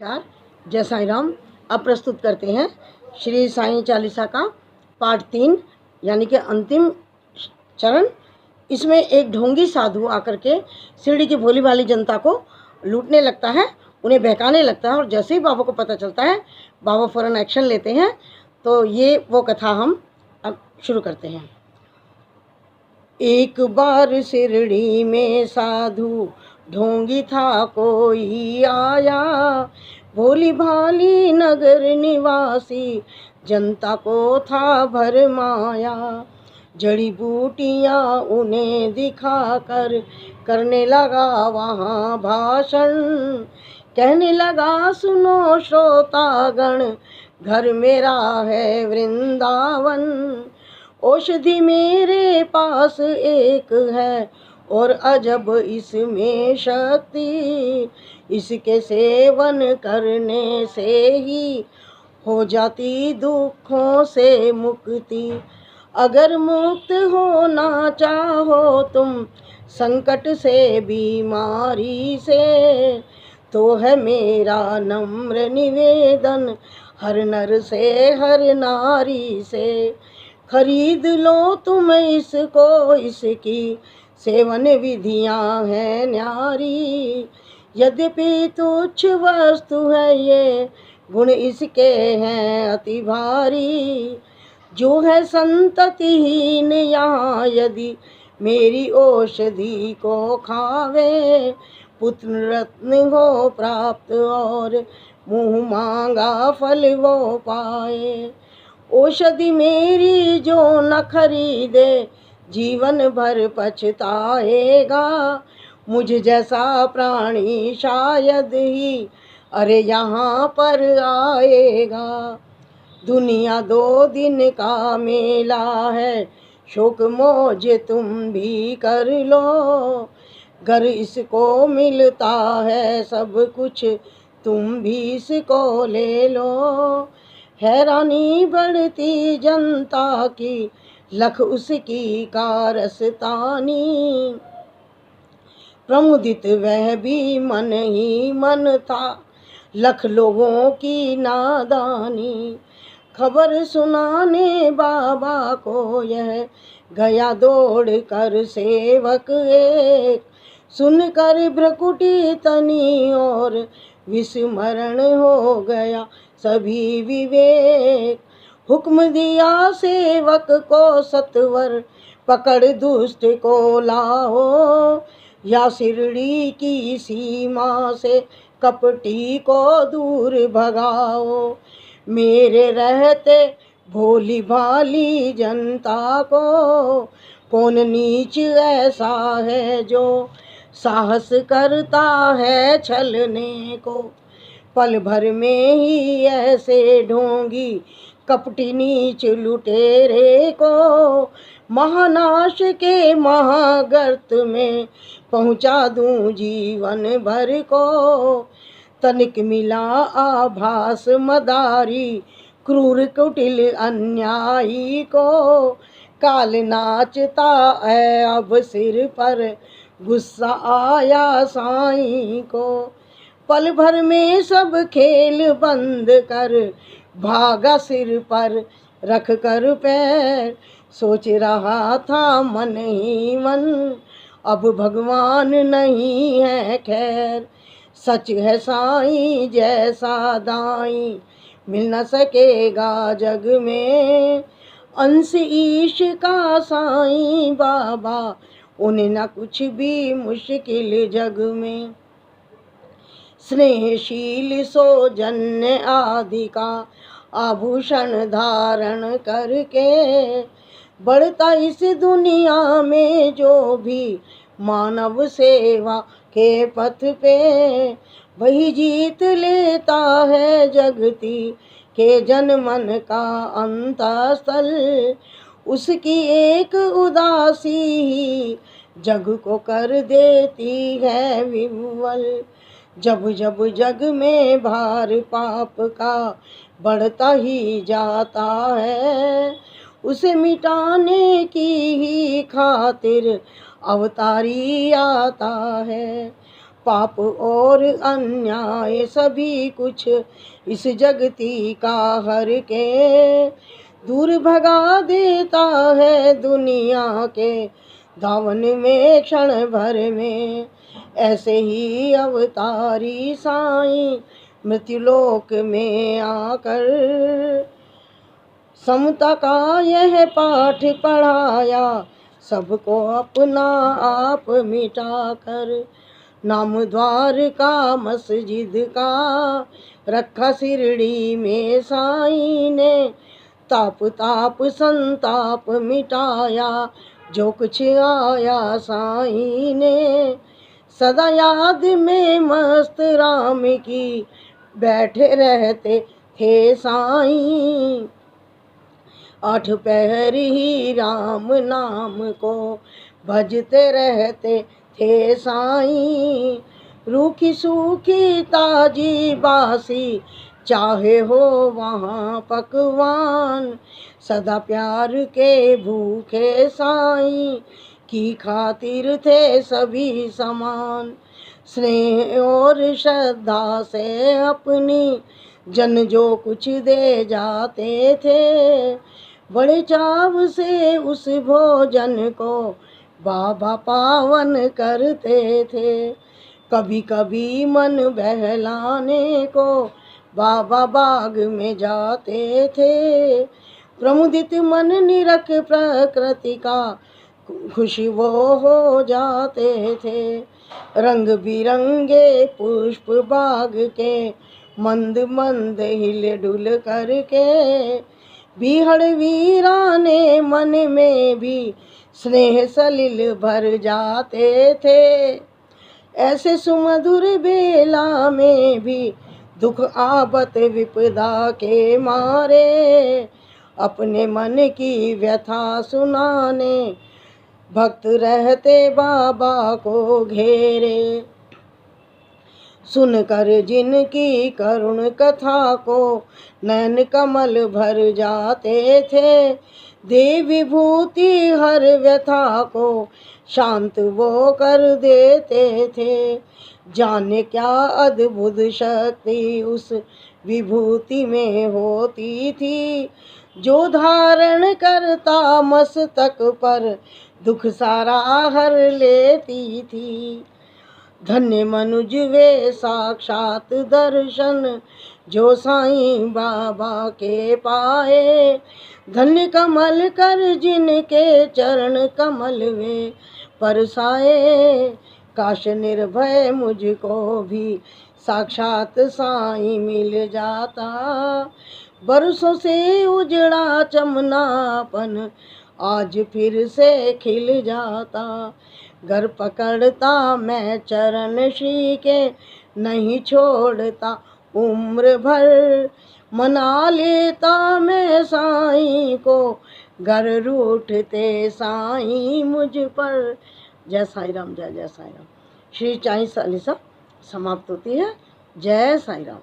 नमस्कार, जय साईं राम। अब प्रस्तुत करते हैं श्री साईं चालीसा का पाठ 3 यानी कि अंतिम चरण। इसमें एक ढोंगी साधु आकर के शिरडी की भोली भाली जनता को लूटने लगता है, उन्हें बहकाने लगता है और जैसे ही बाबा को पता चलता है बाबा फ़ौरन एक्शन लेते हैं। तो ये वो कथा हम अब शुरू करते हैं। एक बार शिरडी में साधु ढोंगी था कोई आया, भोली भाली नगर निवासी जनता को था भरमाया। जड़ी बूटियाँ उन्हें दिखाकर करने लगा वहाँ भाषण, कहने लगा सुनो श्रोतागण, घर मेरा है वृंदावन। औषधि मेरे पास एक है और अजब इसमें शक्ति, इसके सेवन करने से ही हो जाती दुखों से मुक्ति। अगर मुक्त होना चाहो तुम संकट से बीमारी से, तो है मेरा नम्र निवेदन हर नर से हर नारी से। खरीद लो तुम इसको, इसकी सेवन विधियाँ हैं न्यारी। यद्यपि तुच्छ वस्तु है ये, गुण इसके हैं अति भारी। जो है संततिहीन यहाँ यदि मेरी औषधि को खावे, पुत्र रत्न हो प्राप्त और मुँह मांगा फल वो पाए। औषधि मेरी जो न खरीदे जीवन भर पछताएगा, मुझ जैसा प्राणी शायद ही अरे यहाँ पर आएगा। दुनिया 2 दिन का मेला है, शोक मौज तुम भी कर लो। घर इसको मिलता है सब कुछ, तुम भी इसको ले लो। हैरानी बढ़ती जनता की, लख उसकी कारस्तानी। प्रमुदित वह भी मन ही मन था, लख लोगों की नादानी। खबर सुनाने बाबा को यह गया दौड़ कर सेवक एक, सुनकर भ्रकुटी तनी और विस्मरण हो गया सभी विवेक। हुक्म दिया सेवक को सत्वर, पकड़ दुष्ट को लाओ, या शिरडी की सीमा से कपटी को दूर भगाओ। मेरे रहते भोली भाली जनता को कौन नीच ऐसा है जो साहस करता है छलने को। पल भर में ही ऐसे ढोंगी कपटी नीच लुटेरे को महानाश के महागर्त में पहुँचा दूं जीवन भर को। तनिक मिला आभास मदारी क्रूर कुटिल अन्यायी को, काल नाचता है अब सिर पर गुस्सा आया साईं को। पल भर में सब खेल बंद कर भागा सिर पर रख कर पैर। सोच रहा था मन ही मन, अब भगवान नहीं है खैर। सच है साईं जैसा दाई मिल न सकेगा जग में। अंश ईश का साईं बाबा, उन्हें न कुछ भी मुश्किल जग में। स्नेहशील सौजन्य आदि का आभूषण धारण करके, बढ़ता इस दुनिया में जो भी मानव सेवा के पथ पे, वही जीत लेता है जगती के जन मन का अंतःस्थल। उसकी एक उदासी ही जग को कर देती है विह्वल। जब जब जग में भार पाप का बढ़ता ही जाता है, उसे मिटाने की ही खातिर अवतारी आता है। पाप और अन्याय सभी कुछ इस जगती का हर के दूर भगा देता है दुनिया के दावन में क्षण भर में। ऐसे ही अवतारी साईं मृत्युलोक में आकर समता का यह पाठ पढ़ाया, सबको अपना आप मिटा कर। नाम द्वार का मस्जिद का रखा शिरडी में साईं ने, ताप ताप संताप मिटाया जो कुछ आया साईं ने। सदा याद में मस्त राम की बैठे रहते थे साईं, आठ पहर ही राम नाम को भजते रहते थे साईं। रूखी सूखी ताजी बासी चाहे हो वहाँ पकवान, सदा प्यार के भूखे साईं की खातिर थे सभी समान। स्नेह और श्रद्धा से अपनी जन जो कुछ दे जाते थे, बड़े चाव से उस भोजन को बाबा पावन करते थे। कभी कभी मन बहलाने को बाबा बाग में जाते थे, प्रमुदित मन निरख प्रकृति का खुशी वो हो जाते थे। रंग बिरंगे पुष्प बाग के मंद मंद हिल डुल करके, बिहड़ वीराने मन में भी स्नेह सलिल भर जाते थे। ऐसे सुमधुर बेला में भी दुख आबत विपदा के मारे, अपने मन की व्यथा सुनाने भक्त रहते बाबा को घेरे। सुनकर जिनकी करुण कथा को नैन कमल भर जाते थे, देवी भूति हर व्यथा को शांत वो कर देते थे। जाने क्या अद्भुत शक्ति उस विभूति में होती थी, जो धारण करता मस्तक पर दुख सारा हर लेती थी। धन्य मनुज वे साक्षात दर्शन जो साईं बाबा के पाए, धन्य कमल कर जिनके चरण कमल वे परसाए। काश निर्भय मुझको भी साक्षात साईं मिल जाता, बरसों से उजड़ा चमनापन आज फिर से खिल जाता। घर पकड़ता मैं चरण श्री के नहीं छोड़ता उम्र भर, मना लेता मैं साईं को घर रूठते साईं मुझ पर। जय साईं राम, जय जय साईं राम। श्री 40 चालीसा समाप्त होती है। जय साईं राम।